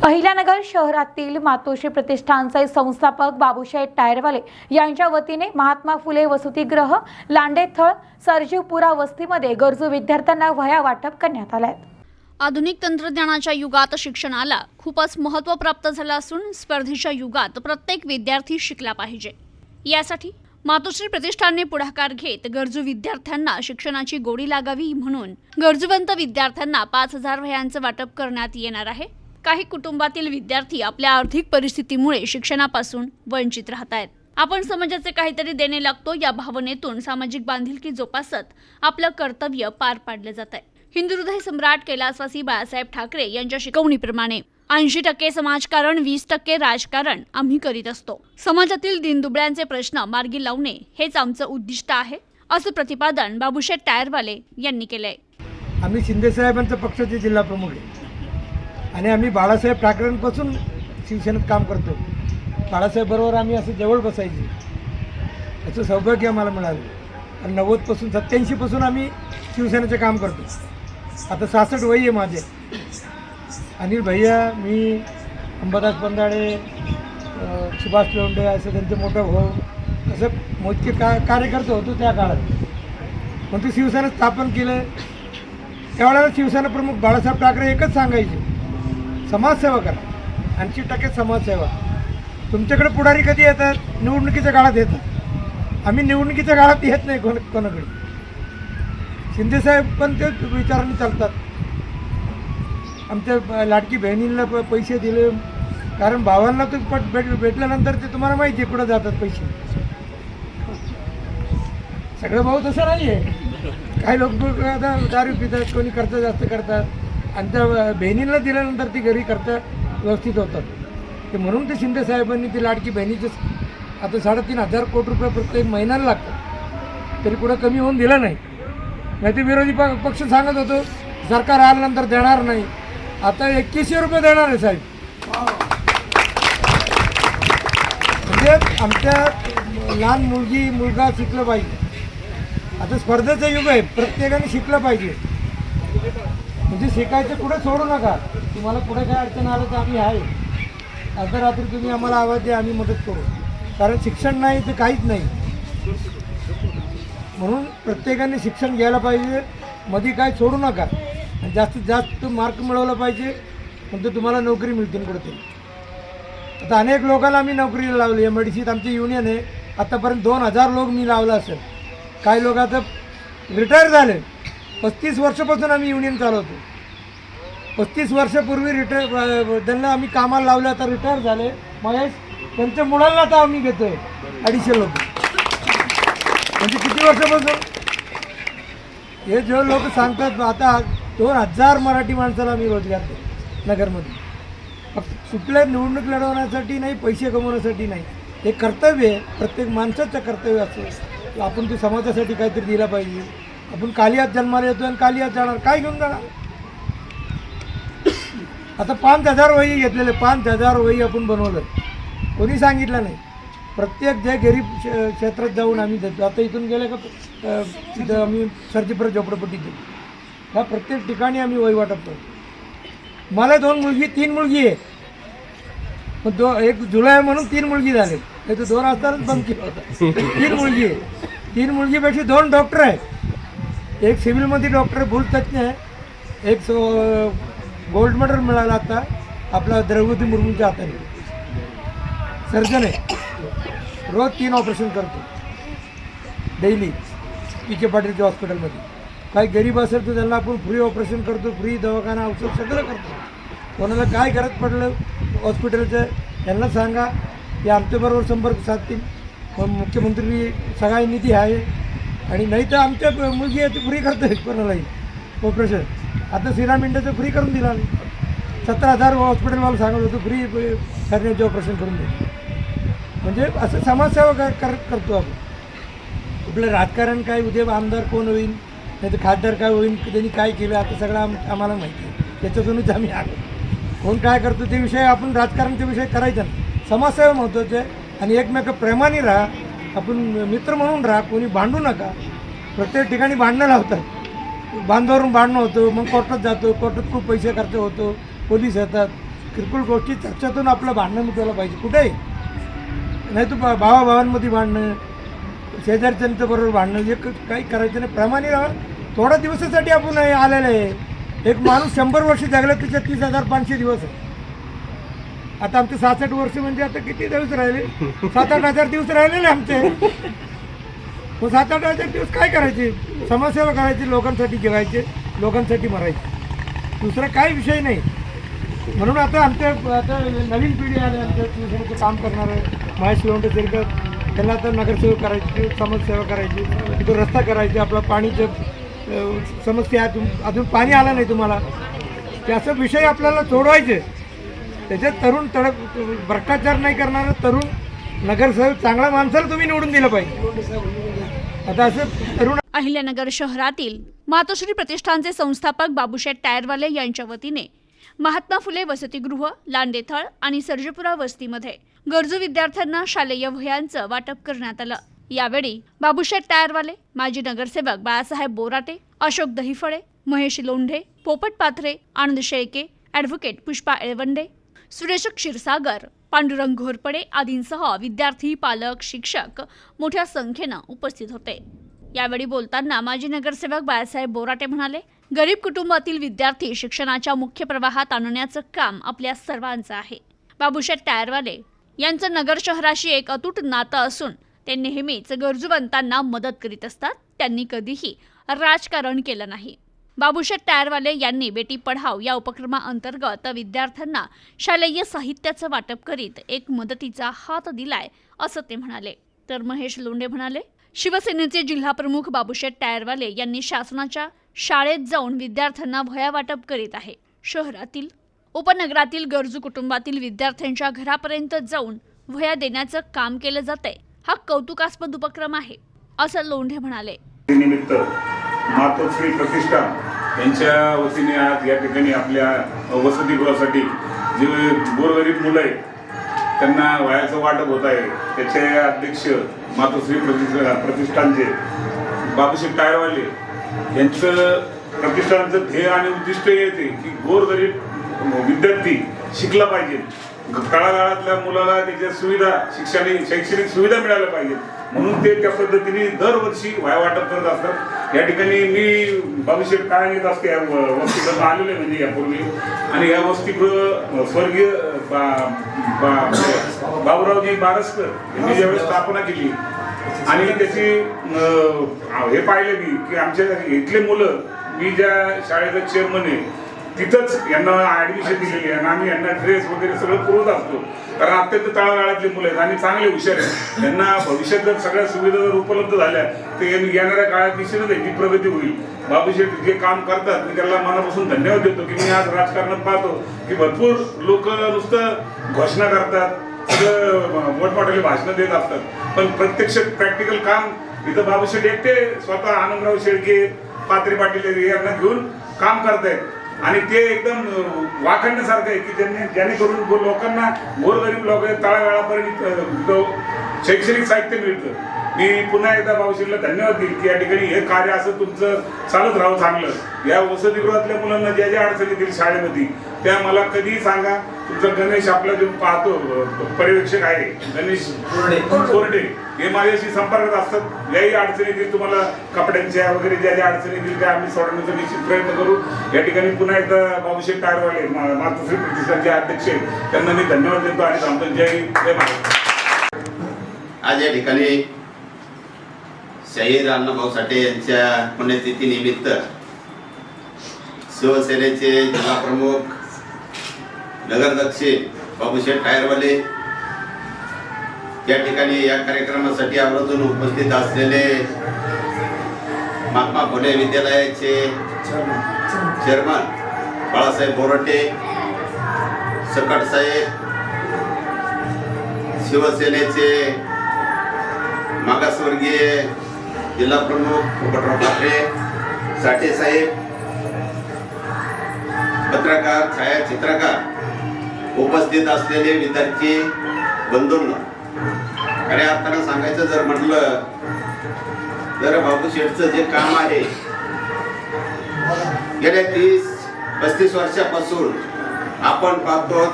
अहिल्यानगर शहरातील मातोश्री प्रतिष्ठानचे संस्थापक बाबूसाहेब टायरवाले यांच्या वतीने महात्मा फुले वसतिगृह लांडेथळ सरजीवपुरा वस्तीमध्ये गरजू विद्यार्थ्यांना वह्या वाटप करण्यात आल्या आहेत। आधुनिक तंत्रज्ञानाच्या युगात शिक्षणाला खूपच महत्त्व प्राप्त झालं असून स्पर्धेच्या युगात प्रत्येक विद्यार्थी शिकला पाहिजे। यासाठी मातोश्री प्रतिष्ठानने पुढाकार घेत गरजू विद्यार्थ्यांना शिक्षणाची गोडी लागावी म्हणून गरजूवंत विद्यार्थ्यांना 5000 वह्यांचे वाटप करण्यात येणार आहे। काही कुटुंबातील विद्यार्थी आपल्या आर्थिक परिस्थितीमुळे शिक्षणापासून वंचित राहत आहेत। आपण समाजाचे काहीतरी देणे लागतो या भावनेतून सामाजिक बांधिलकी जोपासत आपलं कर्तव्य पार पाडले जात आहे। हिंदू हृदय सम्राट कैलासवासी बाळासाहेब ठाकरे यांच्या शिकवणीप्रमाणे 80% समाजकारण 20% राजकारण आम्ही करीत असतो। समाजातील दीनदुबळ्यांचे प्रश्न मार्गी लावणे हेच आमचं उद्दिष्ट आहे, असं प्रतिपादन बाबूसाहेब टायरवाले यांनी केलंय। आम्ही शिंदे साहेबांचा पक्षाचे जिल्हा प्रमुख आहे आणि आम्ही बाळासाहेब ठाकरेंपासून शिवसेनेत काम करतो। बाळासाहेब बरोबर आम्ही असं जवळ बसायचे, याचं सौभाग्य आम्हाला मिळालं। आणि 90 पासून 87 पासून आम्ही शिवसेनेचं काम करतो। आता 66 वय आहे माझे। अनिल भैया, मी, अंबादास पंधाडे, सुभाष लोंढे असं त्यांचे मोठं भाऊ असं मोजके कार्यकर्ते होतो त्या काळात। पण ते शिवसेना स्थापन केलं त्यावेळेला शिवसेना प्रमुख बाळासाहेब ठाकरे एकच सांगायचे, समाजसेवा करा, 80% समाजसेवा। तुमच्याकडे पुढारी कधी येतात? निवडणुकीच्या काळात येतात। आम्ही निवडणुकीच्या काळात येत नाही कोणाकडे। शिंदेसाहेब पण तेच विचारांनी चालतात। आमच्या लाडकी बहिणींना पैसे दिले, कारण भावांना तर भेटल्यानंतर ते तुम्हाला माहिती आहे कुठं जातात पैसे। सगळं भाऊ तसं नाही आहे। काही लोक दारू पितात, कोणी खर्च जास्त करतात आणि त्या बहिणींना दिल्यानंतर ती घरी खर्च व्यवस्थित होतात। ते म्हणून ते शिंदे साहेबांनी ती लाडकी बहिणीचे आता 3,500 कोटी रुपये प्रत्येक महिन्याला लागतात, तरी कुठं कमी होऊन दिलं नाही। नाही ते विरोधी पक्ष सांगत होतो सरकार आल्यानंतर देणार नाही, आता 2100 रुपये देणार आहे साहेब। म्हणजे आमच्या लहान मुलगा शिकलं पाहिजे। आता स्पर्धेचं युग आहे, प्रत्येकाने शिकलं पाहिजे। म्हणजे शिकायचं कुठं सोडू नका। तुम्हाला कुठे काय अडचण आलं तर आम्ही आहे, आता रात्री तुम्ही आम्हाला आवाज द्या, आम्ही मदत करू। कारण शिक्षण नाही तर काहीच नाही। म्हणून प्रत्येकाने शिक्षण घ्यायला पाहिजे, मध्ये काय सोडू नका। जास्तीत जास्त मार्क मिळवला पाहिजे, म्हणजे तुम्हाला नोकरी मिळतील कुठेतरी। आता अनेक लोकांना आम्ही नोकरीला लावली। MIDCत आमची युनियन आहे, आतापर्यंत 2000 लोक मी लावला असेल। काही लोक आता रिटायर झाले। 35 वर्षापासून आम्ही युनियन चालवतो। 35 वर्षापूर्वी त्यांना आम्ही कामाला लावलं, आता रिटायर झाले महेश, त्यांच्या मुलांना आता आम्ही घेतो आहे 250 लोक। म्हणजे किती वर्षापासून? हे जे लोक सांगतात आता 2000 मराठी माणसाला आम्ही रोजगार देतो नगरमध्ये। फक्त कुठल्या निवडणूक लढवण्यासाठी नाही, पैसे कमवण्यासाठी नाही। हे कर्तव्य आहे, प्रत्येक माणसाचं कर्तव्य असतं। आपण ते समाजासाठी काहीतरी दिलं पाहिजे। आपण कालियात जन्माला येतो आणि कालियात जाणार, काय घेऊन जाणार? आता 5000 वही घेतलेले, 5000 वही आपण बनवलं, कोणी सांगितलं नाही। प्रत्येक जे गरीब क्षेत्रात जाऊन आम्ही देतो। आता इथून गेले का तिथं आम्ही सरजीपुरा झोपडपट्टीत देतो। ह्या प्रत्येक ठिकाणी आम्ही वही वाटप करतो। मला 3 मुलगी आहे, पण 1 जुलै म्हणून 3 मुलगी झाले, नाही तर 2 असतानाच बंद केलं होतं। 3 मुलगी आहे। 3 मुलगीपेक्षा 2 डॉक्टर आहेत। एक सिव्हिलमध्ये डॉक्टर भूलतज्ञ आहे, एक गोल्ड मेडल मिळाला आता आपला द्रौपदी मुर्मूंच्या हाताने, सर्जन आहे। रोज 3 ऑपरेशन करतो डेली PK पाटीलच्या हॉस्पिटलमध्ये। काही गरीब असेल तर त्यांना आपण फ्री ऑपरेशन करतो, फ्री दवाखाना, औषध सगळं करतो। कोणाला काय गरज पडलं हॉस्पिटलचं त्यांना सांगा, की आमच्याबरोबर संपर्क साधतील। मुख्यमंत्री सगळा निधी आहे, आणि नाही तर आमच्या मुलगी आहे ती फ्री करतो कोणालाही ऑपरेशन। आता सिरामिंडाचं फ्री करून दिला। 17,000 हॉस्पिटलवाला सांगत होतो फ्री करण्याचे ऑपरेशन करून दे। म्हणजे असं समाजसेवा करतो आपण। कुठलं राजकारण काय, उद्या आमदार कोण होईल, नाही तर खासदार काय होईल, त्यांनी काय केलं, आता सगळं आम्हाला माहिती आहे। त्याच्यातूनच आम्ही आलो। कोण काय करतो ते विषय आपण राजकारणाचे विषय करायचा नाही। समाजसेवा महत्त्वाचे आहे, आणि एकमेक प्रेमाने राहा, आपण मित्र म्हणून राहा, कोणी भांडू नका। प्रत्येक ठिकाणी भांडणं लावतात, बांधावरून भांडणं होतं, मग कोर्टात जातो, कोर्टात खूप पैसे खर्च होतो, पोलीस येतात। किरकोळ गोष्टी त्याच्यातून आपलं भांडणं मिटवायला पाहिजे कुठेही. नाही तर भावाभावांमध्ये भांडणं, शेजारच्यांचं बरोबर भांडणं, हे काही करायचं नाही. प्रमाणे राहा. थोड्या दिवसासाठी आपण आलेलं आहे. एक माणूस 100 वर्ष जगला, त्याच्या 30,500 दिवस आहे. आता आमचे 66 वर्ष म्हणजे आता किती दिवस राहिले? 7-8 हजार दिवस राहिलेले आमचे. मग 7-8 हजार दिवस काय करायचे? समाजसेवा करायची, लोकांसाठी जगायचे, लोकांसाठी मरायचे, दुसरा काही विषय नाही. म्हणून आता नवीन पिढी आली आमच्या शिवसेनेचं काम करणारं महेश लोंढे सारखं, त्यांना आता नगरसेवक करायची, समाजसेवा करायची, तिथं रस्ता करायचे, आपलं पाणीचं समस्या अजून पाणी आलं नाही तुम्हाला, ते असं विषय आपल्याला सोडवायचे. त्याच्यात तरुण भ्रष्टाचार नाही करणारं तरुण नगरसेवक चांगला माणसाला तुम्ही निवडून दिलं पाहिजे. आता असं तरुण अहिल्यानगर शहरातील मातोश्री प्रतिष्ठानचे संस्थापक बाबूशेठ टायरवाले यांच्या वतीने महात्मा फुले वसतिगृह, लांडेथळ आणि सर्जेपुरा वस्तीमध्ये गरजू विद्यार्थ्यांना शालेय वह्यांचं वाटप करण्यात आलं. यावेळी बाबूशेठ टायरवाले, माजी नगरसेवक बाळासाहेब बोराटे, अशोक दहिफळे, महेश लोंढे, पोपट पाथरे, आनंद शेळके, ॲडव्होकेट पुष्पा एळवंडे, सुरेश क्षीरसागर, पांडुरंग घोरपडे आदींसह विद्यार्थी, पालक, शिक्षक मोठ्या संख्येनं उपस्थित होते. यावेळी बोलताना माजी नगरसेवक बाळासाहेब बोराटे म्हणाले, गरीब कुटुंबातील विद्यार्थी शिक्षणाच्या मुख्य प्रवाहात आणण्याचं काम आपल्या सर्वांचं आहे. बाबूशेठ टायरवाले यांचं नगर शहराशी एक अतूट नातं असून ते नेहमीच गरजूवंतांना मदत करीत असतात. त्यांनी कधीही राजकारण केलं नाही. बाबूशेठ टायरवाले यांनी बेटी पढाव या उपक्रमाअंतर्गत विद्यार्थ्यांना शालेय साहित्याचं वाटप करीत एक मदतीचा हात दिलाय असं ते म्हणाले. तर महेश लोंढे म्हणाले, शिवसेनेचे जिल्हाप्रमुख बाबूशेठ टायरवाले यांनी शासनाच्या शाळेत जाऊन विद्यार्थ्यांना वह्या वाटप करीत आहे. शहरातील उपनगरातील गरजू कुटुंबातील विद्यार्थ्यांच्या घरापर्यंत जाऊन वह्या देण्याचं काम केलं जातंय. हा कौतुकास्पद उपक्रम आहे असं लोंढे म्हणाले. निमित्त मातोश्री प्रतिष्ठान यांच्या वतीने आज या ठिकाणी आपल्या वसतिगृहासाठी जे गोरगरीब मुलं आहेत त्यांना वह्याचं वाटप होत आहे. त्याचे अध्यक्ष मातोश्री प्रतिष्ठानचे बाबूशेठ टायरवाले यांचं प्रतिष्ठानचं ध्येय आणि उद्दिष्ट येते की गोरगरीब विद्यार्थी शिकला पाहिजे, तळागाळातल्या मुलाला त्याच्या सुविधा, शैक्षणिक सुविधा मिळाल्या पाहिजेत, म्हणून ते त्या पद्धतीने दरवर्षी वह्या वाटप करत असतात. या ठिकाणी मी बाबूशेठ कायम येत असते, वसतिगृह आलेले म्हणजे यापूर्वी, आणि या वसतिगृह स्वर्गीय बाबूरावजी बारसकर यांनी ज्यावेळेस स्थापना केली आणि त्याची हे पाहिले मी की आमच्या इथले मुलं, मी ज्या शाळेचा चेअरमन आहे तिथंच यांना ॲडमिशन दिलेली आहे आणि आम्ही यांना ड्रेस वगैरे सगळं पुरवत असतो. कारण अत्यंत तळागाळातले मुलं आहेत आणि चांगले हुशार आहेत. त्यांना भविष्यात जर सगळ्या सुविधा जर उपलब्ध झाल्या तर येणाऱ्या काळात निश्चितच यांची प्रगती होईल. बाबूशेठ जे काम करतात मी त्याला मनापासून धन्यवाद देतो. की मी आज राजकारणात पाहतो की भरपूर लोक नुसतं घोषणा करतात, सगळं मोठमोठ्याले भाषणं देत असतात, पण प्रत्यक्ष प्रॅक्टिकल काम इथं बाबूशेठ एकटे स्वतः आनंदराव शेळके, पात्रे पाटील यांना घेऊन काम करतायत. आणि ते एकदम वाखाणण्यासारखं आहे की जेणेकरून लोकांना, गोरगरीब लोक तळागाळापर्यंत शैक्षणिक साहित्य मिळतं. मी पुन्हा एकदा बाबूशेठला धन्यवाद देईल की या ठिकाणी हे कार्य असं तुमचं चालत राहू चांगलं. या वसतिगृहातल्या मुलांना ज्या ज्या अडचणी येतील शाळेमध्ये त्या मला कधीही सांगा. तुमचा गणेश आपला जो पाहतो पर्यवेक्षक आहे गणेश कोरडे, हे माझ्याशी संपर्कात असतात. याही अडचणी येतील तुम्हाला, कपड्यांच्या वगैरे ज्या ज्या अडचणी येतील त्या आम्ही सोडवण्याचा निश्चित प्रयत्न करू. या ठिकाणी पुन्हा एकदा बाबूशेठ टायरवाले मातोश्री प्रतिष्ठानचे अध्यक्ष त्यांना मी धन्यवाद देतो आणि सांगतो जय महाराष्ट्र. आज या ठिकाणी शहीद अण्णाभाऊ साठे यांच्या पुण्यतिथीनिमित्त शिवसेनेचे जिल्हाप्रमुख नगर दक्षिण बाबूशेठ टायरवाले या ठिकाणी या कार्यक्रमासाठी आवर्जून उपस्थित असलेले महात्मा फुले विद्यालयाचे चेअरमन बाळासाहेब बोराटे, सकट साहेब, शिवसेनेचे मागासवर्गीय जिल्हाप्रमुख पोपटराव पाथरे, साठे साहेब, पत्रकार, छायाचित्रकार, उपस्थित असलेले विद्यार्थी बंधूंनो, खऱ्या अर्थानं सांगायचं जर म्हटलं तर बाबूशेठचं जे काम आहे गेल्या 30-35 वर्षापासून आपण पाहतो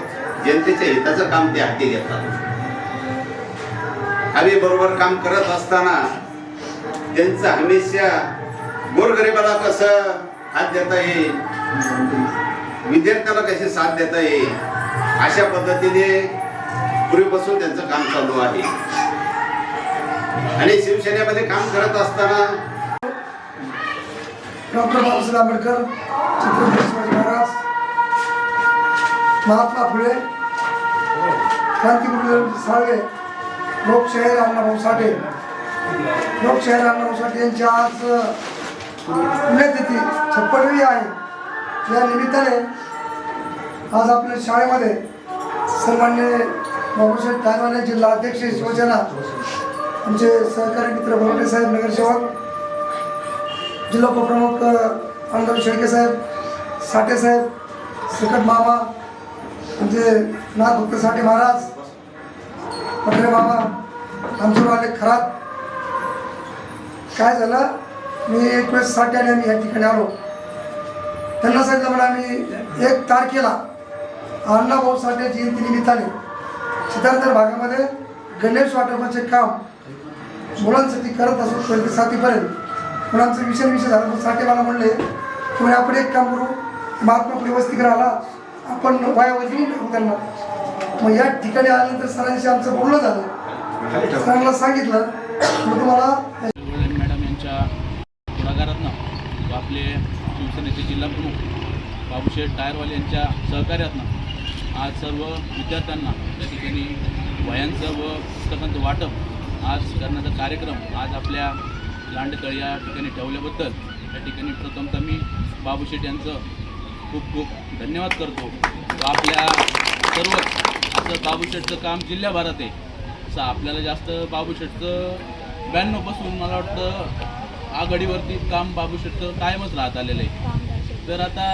जनतेच्या हिताचं काम ते हाती घेतात. आम्ही बरोबर काम करत असताना त्यांचं हमेशा गोरगरिबाला कसं हात देता येईल, विद्यार्थ्याला कशी साथ देता येईल, अशा पद्धतीने पूर्वीपासून त्यांचं काम चालू आहे. आणि शिवसेनेमध्ये काम करत असताना डॉक्टर बाबासाहेब आंबेडकर, छत्रपती शिवाजी महाराज, महात्मा फुले, क्रांतिगुरु साळवे, लोकशाहीर अण्णाभाऊ साठे, लोकशाहीर अण्णाभाऊ साठे यांची आज पुण्यतिथी 56वी आहे. या निमित्ताने आज आपल्या शाळेमध्ये सन्मान्य बाबासाहेब टायरवाले जिल्हा अध्यक्ष शिवसेना, आमचे सहकारी मित्र भोगटे साहेब नगरसेवक, जिल्हा उपप्रमुख आमदार शेळके साहेब, साठे साहेब, सकट मामा, आमचे नाथभक्त साठे महाराज, पटरे मामा, आमचेवाले खरात. काय झालं, मी एक वेळेस साठ्याने आम्ही या ठिकाणी आलो. त्यांना सांगितलं म्हणा आम्ही 1 तारखेला अण्णाभाऊ साठे जयंती निमित्ताने सिद्धार्थनगर भागामध्ये गणेश वाटपाचे काम मुलांसाठी करत असो पहिली 7वीपर्यंत. पण आमचं विषय झालं. मग साठे मला म्हणले तुम्ही आपण एक काम करू, महात्मा फुले वसतिगृहाला आपण वायावर घेऊन टाकू त्यांना. मग या ठिकाणी आल्यानंतर सरांशी आमचं बोलणं झालं. सरांना सांगितलं मग तुम्हाला मॅडम यांच्या पुढाकारातनं व आपले शिवसेनेचे जिल्हा प्रमुख बाबूशेठ टायरवाले यांच्या सहकार्यातनं आज सर्व विद्यार्थ्यांना त्या ठिकाणी वह्यांचं व पुस्तकांचं वाटप आज करण्याचा कार्यक्रम आज आपल्या लांडेतळ या ठिकाणी ठेवल्याबद्दल या ठिकाणी प्रथमतः मी बाबूशेठ यांचं खूप खूप धन्यवाद करतो. व आपल्या सर्व असं बाबूशेठचं काम जिल्ह्याभरात आहे. असं आपल्याला जास्त बाबूशेठचं 92पासून मला वाटतं आघाडीवरती काम बाबूशेठचं कायमच राहत आलेलं आहे. तर आता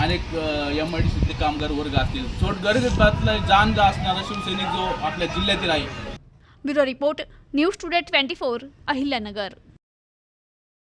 अनेक MIDCतले कामगार वर्ग असतील, गरीबातला जाण जा असणारा शिवसैनिक जो आपल्या जिल्ह्यातील आहे. Bureau report, news today 24, Ahilyanagar.